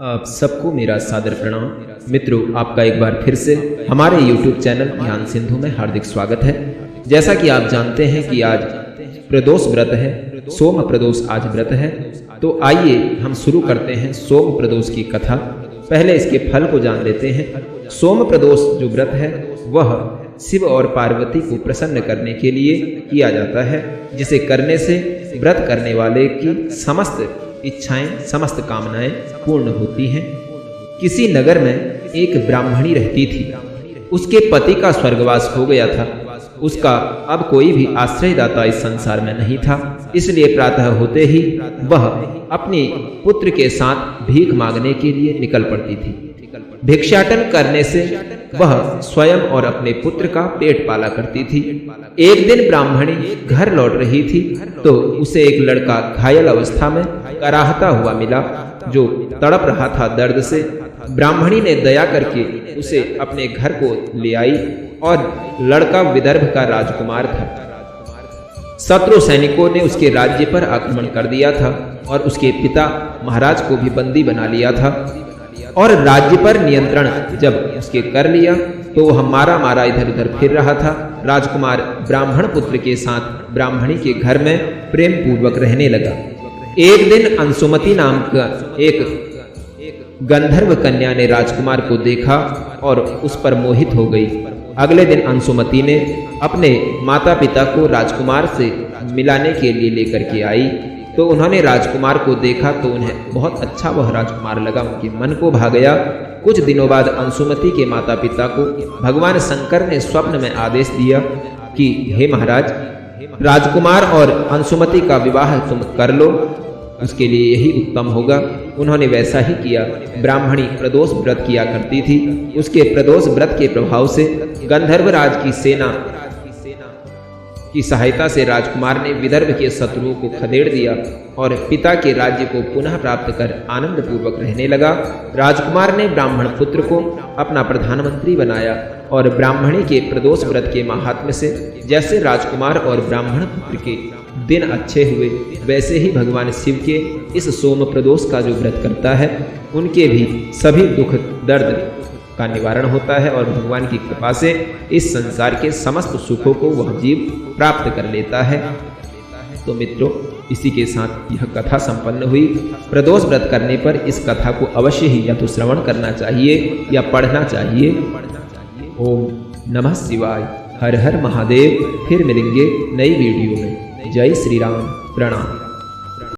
आप सबको मेरा सादर प्रणाम। मित्रों, आपका एक बार फिर से हमारे YouTube चैनल ज्ञान सिंधु में हार्दिक स्वागत है। जैसा कि आप जानते हैं कि आज प्रदोष व्रत है, सोम प्रदोष आज व्रत है। तो आइए हम शुरू करते हैं सोम प्रदोष की कथा। पहले इसके फल को जान लेते हैं। सोम प्रदोष जो व्रत है वह शिव और पार्वती को प्रसन्न करने के लिए किया जाता है, जिसे करने से व्रत करने वाले की समस्त इच्छाएं, समस्त कामनाएं पूर्ण होती हैं। किसी नगर में एक ब्राह्मणी रहती थी। उसके पति का स्वर्गवास हो गया था। उसका अब कोई भी आश्रयदाता इस संसार में नहीं था। इसलिए प्रातः होते ही वह अपने पुत्र के साथ भीख मांगने के लिए निकल पड़ती थी। भिक्षाटन करने से वह स्वयं और अपने पुत्र का पेट पाला करती थी। एक दिन ब्राह्मणी घर लौट रही थी तो उसे एक लड़का घायल अवस्था में कराहता हुआ मिला, जो तड़प रहा था दर्द से। ब्राह्मणी ने दया करके उसे अपने घर को ले आई और लड़का विदर्भ का राजकुमार था। शत्रु सैनिकों ने उसके राज्य पर आक्रमण कर दिया था और उसके पिता महाराज को भी बंदी बना लिया था। और राज्य पर नियंत्रण जब उसके कर लिया तो वह मारा मारा इधर उधर फिर रहा था। राजकुमार ब्राह्मण पुत्र के साथ ब्राह्मणी के घर में प्रेम पूर्वक रहने लगा। एक दिन अंशुमति नाम का एक गंधर्व कन्या ने राजकुमार को देखा और उस पर मोहित हो गई। अगले दिन अंशुमति ने अपने माता पिता को राजकुमार से मिलाने के लिए लेकर के आई। तो उन्होंने राजकुमार को देखा तो उन्हें बहुत अच्छा वह राजकुमार लगा, उनके मन को भा गया। कुछ दिनों बाद अंशुमति के माता पिता को भगवान शंकर ने स्वप्न में आदेश दिया कि हे महाराज, राजकुमार और अंशुमति का विवाह तुम कर लो, उसके लिए यही उत्तम होगा। उन्होंने वैसा ही किया। ब्राह्मणी प्रदोष व्रत किया करती थी। उसके प्रदोष व्रत के प्रभाव से गंधर्वराज की सेना की सहायता से राजकुमार ने विदर्भ के शत्रुओं को खदेड़ दिया और पिता के राज्य को पुनः प्राप्त कर आनंद पूर्वक रहने लगा। राजकुमार ने ब्राह्मण पुत्र को अपना प्रधानमंत्री बनाया और ब्राह्मणी के प्रदोष व्रत के महात्म्य से जैसे राजकुमार और ब्राह्मण पुत्र के दिन अच्छे हुए, वैसे ही भगवान शिव के इस सोम प्रदोष का जो व्रत करता है उनके भी सभी दुख दर्द का निवारण होता है और भगवान की कृपा से इस संसार के समस्त सुखों को वह जीव प्राप्त कर लेता है। तो मित्रों, इसी के साथ यह कथा संपन्न हुई। प्रदोष व्रत करने पर इस कथा को अवश्य ही या तो श्रवण करना चाहिए या पढ़ना चाहिए। ओम नमः शिवाय। हर हर महादेव। फिर मिलेंगे नई वीडियो में। जय श्री राम। प्रणाम।